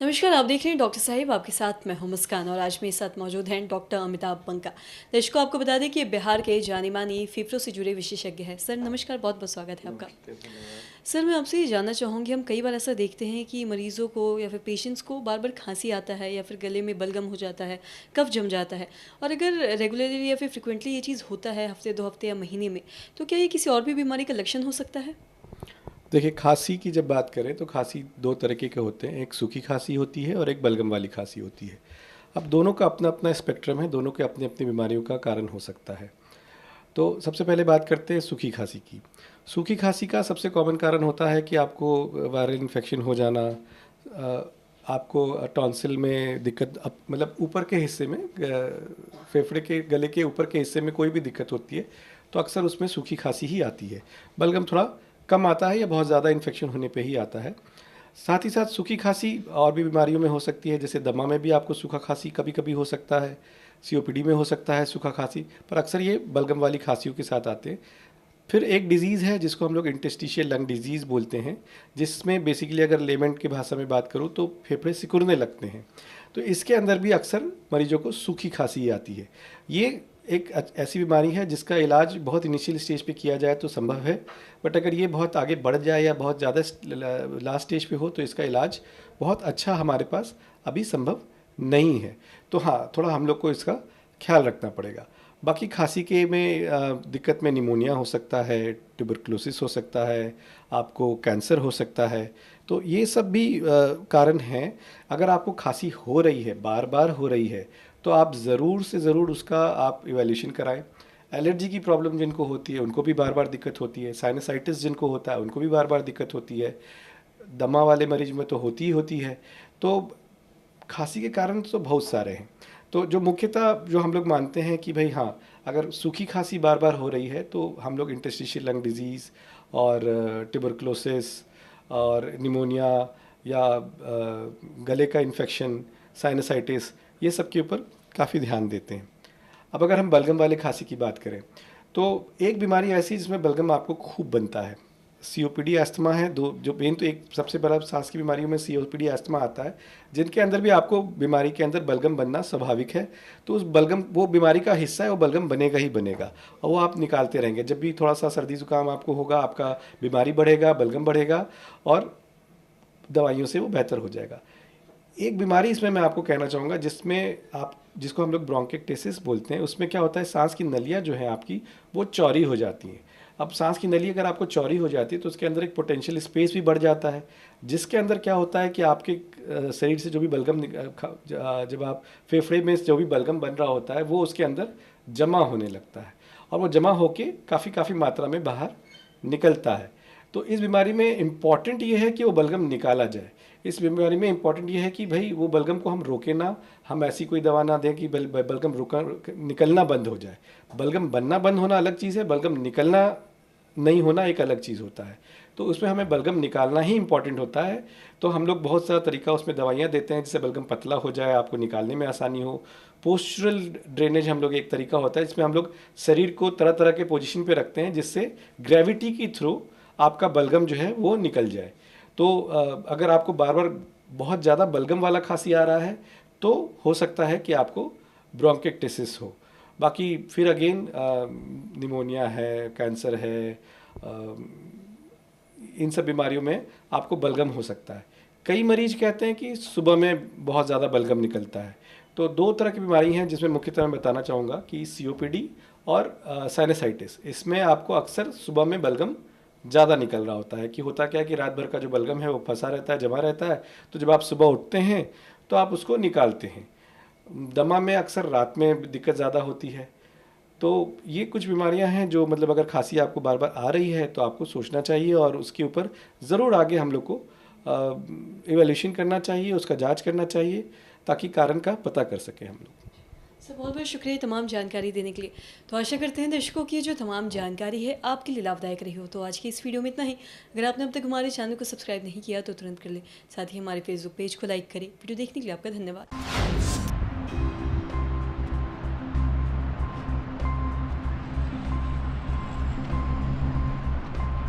नमस्कार, आप देख रहे हैं डॉक्टर साहिब, आपके साथ मैं हूं मुस्कान और आज मेरे साथ मौजूद हैं डॉक्टर अमिताभ बंका। दर्शकों, आपको बता दें कि ये बिहार के जाने-माने फेफड़ों से जुड़े विशेषज्ञ हैं। सर नमस्कार, बहुत-बहुत स्वागत है आपका। सर मैं आपसे ये जानना चाहूँगी, हम कई बार ऐसा देखते हैं कि मरीज़ों को या फिर पेशेंट्स को बार-बार खाँसी आता है या फिर गले में बलगम हो जाता है, कफ जम जाता है और अगर रेगुलरली या फिर फ्रीक्वेंटली ये चीज़ होता है हफ़्ते 2 हफ़्ते या महीने में, तो क्या ये किसी और भी बीमारी का लक्षण हो सकता है? देखिए, खांसी की जब बात करें तो खांसी 2 तरीके के होते हैं, एक सूखी खांसी होती है और एक बलगम वाली खांसी होती है। अब दोनों का अपना-अपना स्पेक्ट्रम है, दोनों के अपनी-अपनी बीमारियों का कारण हो सकता है। तो सबसे पहले बात करते हैं सूखी खांसी की। सूखी खांसी का सबसे कॉमन कारण होता है कि आपको वायरल इन्फेक्शन हो जाना, आपको टॉन्सिल में दिक्कत मतलब ऊपर के हिस्से में फेफड़े के गले के ऊपर के हिस्से में कोई भी दिक्कत होती है, तो अक्सर उसमें सूखी खांसी ही आती है। बलगम थोड़ा कम आता है या बहुत ज़्यादा इन्फेक्शन होने पे ही आता है। साथ ही साथ सूखी खांसी और भी बीमारियों में हो सकती है, जैसे दमा में भी आपको सूखा खांसी कभी-कभी हो सकता है, सीओपीडी में हो सकता है सूखा खांसी, पर अक्सर ये बलगम वाली खांसियों के साथ आते हैं। फिर एक डिज़ीज़ है जिसको हम लोग इंटरस्टिशियल लंग डिज़ीज़ बोलते हैं, जिसमें बेसिकली अगर लेमन की भाषा में बात करूँ तो फेफड़े सिकुड़ने लगते हैं। तो इसके अंदर भी अक्सर मरीजों को सूखी खांसी आती है। ये एक ऐसी बीमारी है जिसका इलाज बहुत इनिशियल स्टेज पे किया जाए तो संभव है, बट अगर ये बहुत आगे बढ़ जाए या बहुत ज़्यादा लास्ट स्टेज पे हो तो इसका इलाज बहुत अच्छा हमारे पास अभी संभव नहीं है। तो हाँ, थोड़ा हम लोग को इसका ख्याल रखना पड़ेगा। बाकी खांसी के में दिक्कत में निमोनिया हो सकता है, ट्यूबरकुलोसिस हो सकता है, आपको कैंसर हो सकता है। तो ये सब भी कारण हैं। अगर आपको खांसी हो रही है, बार-बार हो रही है, तो आप ज़रूर से ज़रूर उसका आप इवैल्यूएशन कराएँ। एलर्जी की प्रॉब्लम जिनको होती है, उनको भी बार-बार दिक्कत होती है। साइनसाइटिस जिनको होता है, उनको भी बार-बार दिक्कत होती है। दमा वाले मरीज में तो होती ही होती है। तो खांसी के कारण तो बहुत सारे हैं। तो जो मुख्यतः जो हम लोग मानते हैं कि भाई हाँ, अगर सूखी खांसी बार-बार हो रही है तो हम लोग इंटरस्टिशियल लंग डिज़ीज़ और ट्यूबरकुलोसिस और निमोनिया या गले का इन्फेक्शन, साइनसाइटिस, ये सब के ऊपर काफ़ी ध्यान देते हैं। अब अगर हम बलगम वाले खांसी की बात करें, तो एक बीमारी ऐसी है जिसमें बलगम आपको खूब बनता है। सीओपीडी, अस्थमा है, दो जो मेन तो एक सबसे बड़ा सांस की बीमारियों में सीओपीडी, अस्थमा आता है, जिनके अंदर भी आपको बीमारी के अंदर बलगम बनना स्वाभाविक है। तो उस बलगम वो बीमारी का हिस्सा है, वो बलगम बनेगा ही बनेगा और वो आप निकालते रहेंगे। जब भी थोड़ा सा सर्दी जुकाम आपको होगा, आपका बीमारी बढ़ेगा, बलगम बढ़ेगा और दवाइयों से वो बेहतर हो जाएगा। एक बीमारी इसमें मैं आपको कहना चाहूँगा जिसमें आप जिसको हम लोग ब्रोंकिक्टिसिस बोलते हैं, उसमें क्या होता है, सांस की नलियाँ जो हैं आपकी वो चौड़ी हो जाती हैं। अब सांस की नली अगर आपको चौड़ी हो जाती है तो उसके अंदर एक पोटेंशियल स्पेस भी बढ़ जाता है, जिसके अंदर क्या होता है कि आपके शरीर से जो भी बलगम जब आप फेफड़े में जो भी बलगम बन रहा होता है वो उसके अंदर जमा होने लगता है और वो जमा होके काफ़ी मात्रा में बाहर निकलता है। तो इस बीमारी में इम्पॉर्टेंट ये है कि वो बलगम निकाला जाए। इस बीमारी में इम्पॉर्टेंट ये है कि भाई वो बलगम को हम रोकें ना, हम ऐसी कोई दवा ना दें कि बलगम रुका निकलना बंद हो जाए। बलगम बनना बंद होना अलग चीज़ है, बलगम निकलना नहीं होना एक अलग चीज़ होता है। तो उसमें हमें बलगम निकालना ही इम्पॉर्टेंट होता है। तो हम लोग बहुत सारा तरीका उसमें दवाइयाँ देते हैं जिससे बलगम पतला हो जाए, आपको निकालने में आसानी हो। पोस्चरल ड्रेनेज हम लोग एक तरीका होता है जिसमें हम लोग शरीर को तरह-तरह के पोजीशन पे रखते हैं जिससे ग्रेविटी के थ्रू आपका बलगम जो है वो निकल जाए। तो अगर आपको बार-बार बहुत ज़्यादा बलगम वाला खांसी आ रहा है तो हो सकता है कि आपको ब्रोंकिक्टिसिस हो। बाकी फिर अगेन निमोनिया है, कैंसर है, इन सब बीमारियों में आपको बलगम हो सकता है। कई मरीज कहते हैं कि सुबह में बहुत ज़्यादा बलगम निकलता है। तो 2 तरह की बीमारी हैं जिसमें मुख्यतः मैं बताना चाहूँगा कि सीओपीडी और साइनसाइटिस, इसमें आपको अक्सर सुबह में बलगम ज़्यादा निकल रहा होता है। कि होता क्या है कि रात भर का जो बलगम है वो फंसा रहता है, जमा रहता है, तो जब आप सुबह उठते हैं तो आप उसको निकालते हैं। दमा में अक्सर रात में दिक्कत ज़्यादा होती है। तो ये कुछ बीमारियां हैं जो मतलब अगर खांसी आपको बार बार आ रही है तो आपको सोचना चाहिए और उसके ऊपर ज़रूर आगे हम लोग को इवैल्यूएशन करना चाहिए, उसका जांच करना चाहिए ताकि कारण का पता कर सकें हम लोग। सर बहुत बहुत शुक्रिया तमाम जानकारी देने के लिए। तो आशा करते हैं दर्शकों की जो तमाम जानकारी है आपके लिए लाभदायक रही हो। तो आज की इस वीडियो में इतना ही। अगर आपने अब तक हमारे चैनल को सब्सक्राइब नहीं किया तो तुरंत कर लें। साथ ही हमारे फेसबुक पेज को लाइक करें। वीडियो देखने के लिए आपका धन्यवाद।